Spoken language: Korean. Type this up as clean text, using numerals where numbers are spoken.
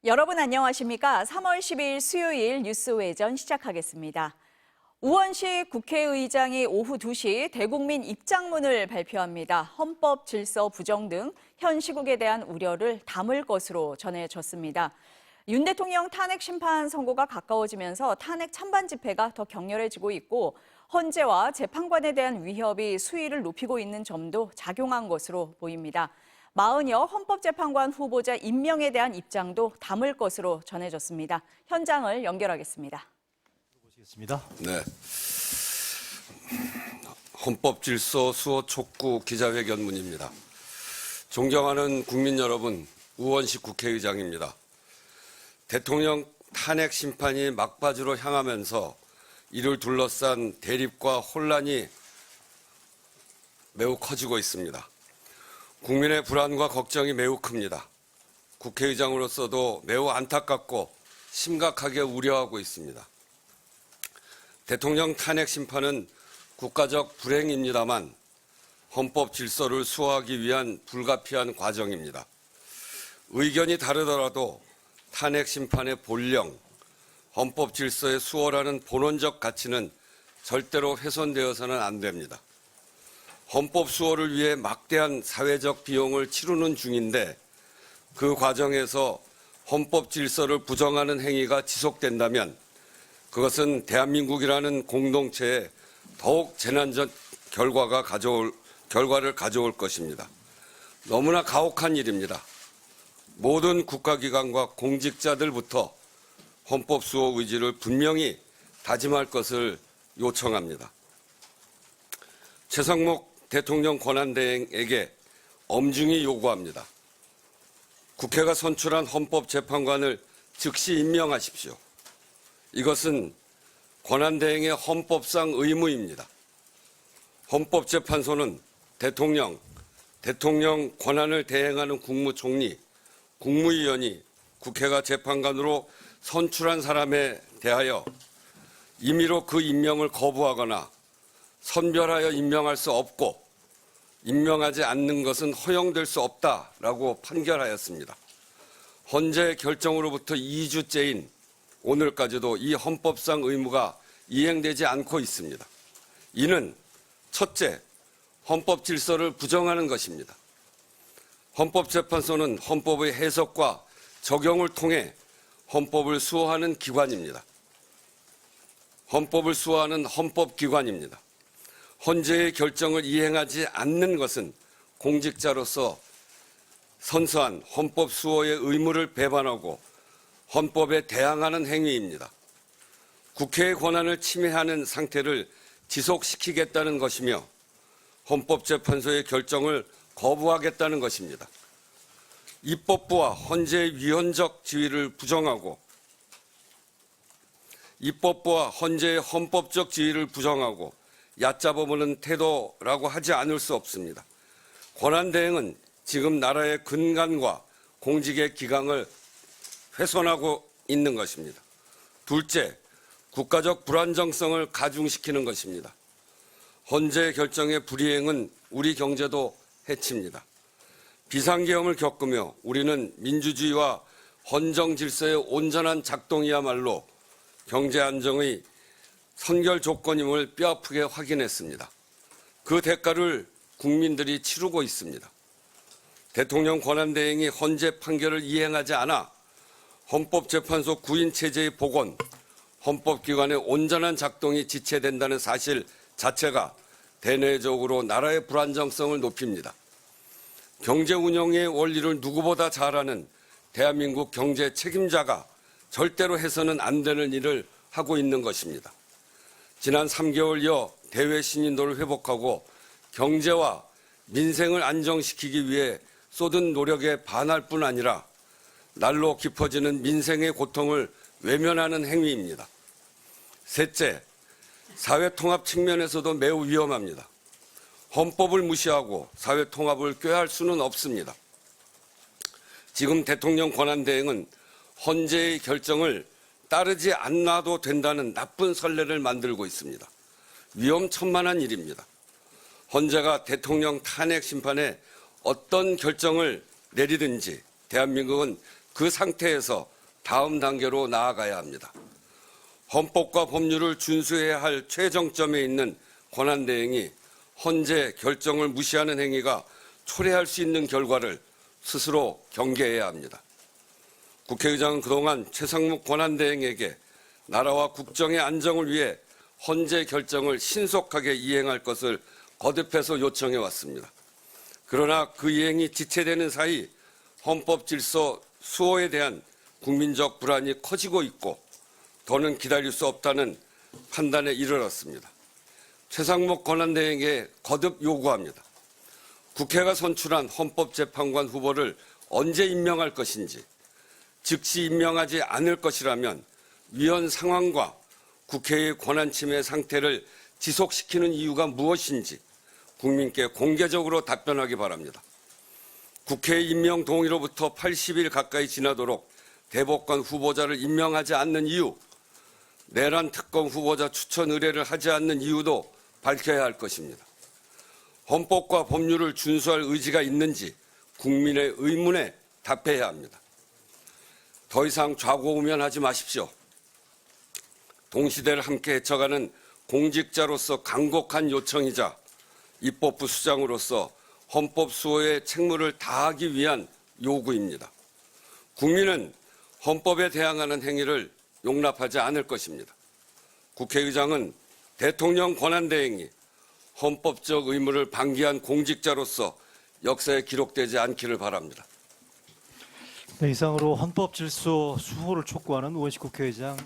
여러분 안녕하십니까? 3월 10일 수요일 뉴스 외전 시작하겠습니다. 우원식 국회의장이 오후 2시 대국민 입장문을 발표합니다. 헌법 질서 부정 등 현 시국에 대한 우려를 담을 것으로 전해졌습니다. 윤 대통령 탄핵 심판 선고가 가까워지면서 탄핵 찬반 집회가 더 격렬해지고 있고 헌재와 재판관에 대한 위협이 수위를 높이고 있는 점도 작용한 것으로 보입니다. 마은여 헌법재판관 후보자 임명에 대한 입장도 담을 것으로 전해졌습니다. 현장을 연결하겠습니다. 네. 헌법질서 수호 촉구 기자회견문입니다. 존경하는 국민 여러분, 우원식 국회의장입니다. 대통령 탄핵 심판이 막바지로 향하면서 이를 둘러싼 대립과 혼란이 매우 커지고 있습니다. 국민의 불안과 걱정이 매우 큽니다. 국회의장으로서도 매우 안타깝고 심각하게 우려하고 있습니다. 대통령 탄핵 심판은 국가적 불행입니다만 헌법 질서를 수호하기 위한 불가피한 과정입니다. 의견이 다르더라도 탄핵 심판의 본령, 헌법 질서의 수호라는 본원적 가치는 절대로 훼손되어서는 안 됩니다. 헌법 수호를 위해 막대한 사회적 비용을 치르는 중인데 그 과정에서 헌법 질서를 부정하는 행위가 지속된다면 그것은 대한민국이라는 공동체에 더욱 재난적 결과를 가져올 것입니다. 너무나 가혹한 일입니다. 모든 국가기관과 공직자들부터 헌법 수호 의지를 분명히 다짐할 것을 요청합니다. 최상목 대통령 권한대행에게 엄중히 요구합니다. 국회가 선출한 헌법재판관을 즉시 임명하십시오. 이것은 권한대행의 헌법상 의무입니다. 헌법재판소는 대통령 권한을 대행하는 국무총리, 국무위원이 국회가 재판관으로 선출한 사람에 대하여 임의로 그 임명을 거부하거나 선별하여 임명할 수 없고 임명하지 않는 것은 허용될 수 없다라고 판결하였습니다. 헌재 결정으로부터 2주째인 오늘까지도 이 헌법상 의무가 이행되지 않고 있습니다. 이는 첫째, 헌법 질서를 부정하는 것입니다. 헌법재판소는 헌법의 해석과 적용을 통해 헌법을 수호하는 기관입니다. 헌법을 수호하는 헌법기관입니다. 헌재의 결정을 이행하지 않는 것은 공직자로서 선서한 헌법 수호의 의무를 배반하고 헌법에 대항하는 행위입니다. 국회의 권한을 침해하는 상태를 지속시키겠다는 것이며 헌법재판소의 결정을 거부하겠다는 것입니다. 입법부와 헌재의 위헌적 지위를 부정하고 입법부와 헌재의 헌법적 지위를 부정하고 얕잡아보는 태도라고 하지 않을 수 없습니다. 권한대행은 지금 나라의 근간과 공직의 기강을 훼손하고 있는 것입니다. 둘째, 국가적 불안정성을 가중시키는 것입니다. 헌재 결정의 불이행은 우리 경제도 해칩니다. 비상계엄을 겪으며 우리는 민주주의와 헌정 질서의 온전한 작동이야말로 경제 안정의 선결 조건임을 뼈아프게 확인했습니다. 그 대가를 국민들이 치르고 있습니다. 대통령 권한대행이 헌재 판결을 이행하지 않아 헌법재판소 구인체제의 복원, 헌법기관의 온전한 작동이 지체된다는 사실 자체가 대내적으로 나라의 불안정성을 높입니다. 경제 운영의 원리를 누구보다 잘 아는 대한민국 경제 책임자가 절대로 해서는 안 되는 일을 하고 있는 것입니다. 지난 3개월여 대외 신인도를 회복하고 경제와 민생을 안정시키기 위해 쏟은 노력에 반할 뿐 아니라 날로 깊어지는 민생의 고통을 외면하는 행위입니다. 셋째, 사회통합 측면에서도 매우 위험합니다. 헌법을 무시하고 사회통합을 꾀할 수는 없습니다. 지금 대통령 권한대행은 헌재의 결정을 따르지 않아도 된다는 나쁜 선례를 만들고 있습니다. 위험천만한 일입니다. 헌재가 대통령 탄핵 심판에 어떤 결정을 내리든지 대한민국은 그 상태에서 다음 단계로 나아가야 합니다. 헌법과 법률을 준수해야 할 최정점에 있는 권한대행이 헌재 결정을 무시하는 행위가 초래할 수 있는 결과를 스스로 경계해야 합니다. 국회의장은 그동안 최상목 권한대행에게 나라와 국정의 안정을 위해 헌재 결정을 신속하게 이행할 것을 거듭해서 요청해 왔습니다. 그러나 그 이행이 지체되는 사이 헌법 질서 수호에 대한 국민적 불안이 커지고 있고 더는 기다릴 수 없다는 판단에 이르렀습니다. 최상목 권한대행에게 거듭 요구합니다. 국회가 선출한 헌법재판관 후보를 언제 임명할 것인지, 즉시 임명하지 않을 것이라면 위헌 상황과 국회의 권한 침해 상태를 지속시키는 이유가 무엇인지 국민께 공개적으로 답변하기 바랍니다. 국회 임명 동의로부터 80일 가까이 지나도록 대법관 후보자를 임명하지 않는 이유, 내란 특검 후보자 추천 의뢰를 하지 않는 이유도 밝혀야 할 것입니다. 헌법과 법률을 준수할 의지가 있는지 국민의 의문에 답해야 합니다. 더 이상 좌고우면하지 마십시오. 동시대를 함께 헤쳐가는 공직자로서 간곡한 요청이자 입법부 수장으로서 헌법 수호의 책무를 다하기 위한 요구입니다. 국민은 헌법에 대항하는 행위를 용납하지 않을 것입니다. 국회의장은 대통령 권한대행이 헌법적 의무를 방기한 공직자로서 역사에 기록되지 않기를 바랍니다. 네, 이상으로 헌법 질서 수호를 촉구하는 우원식 국회의장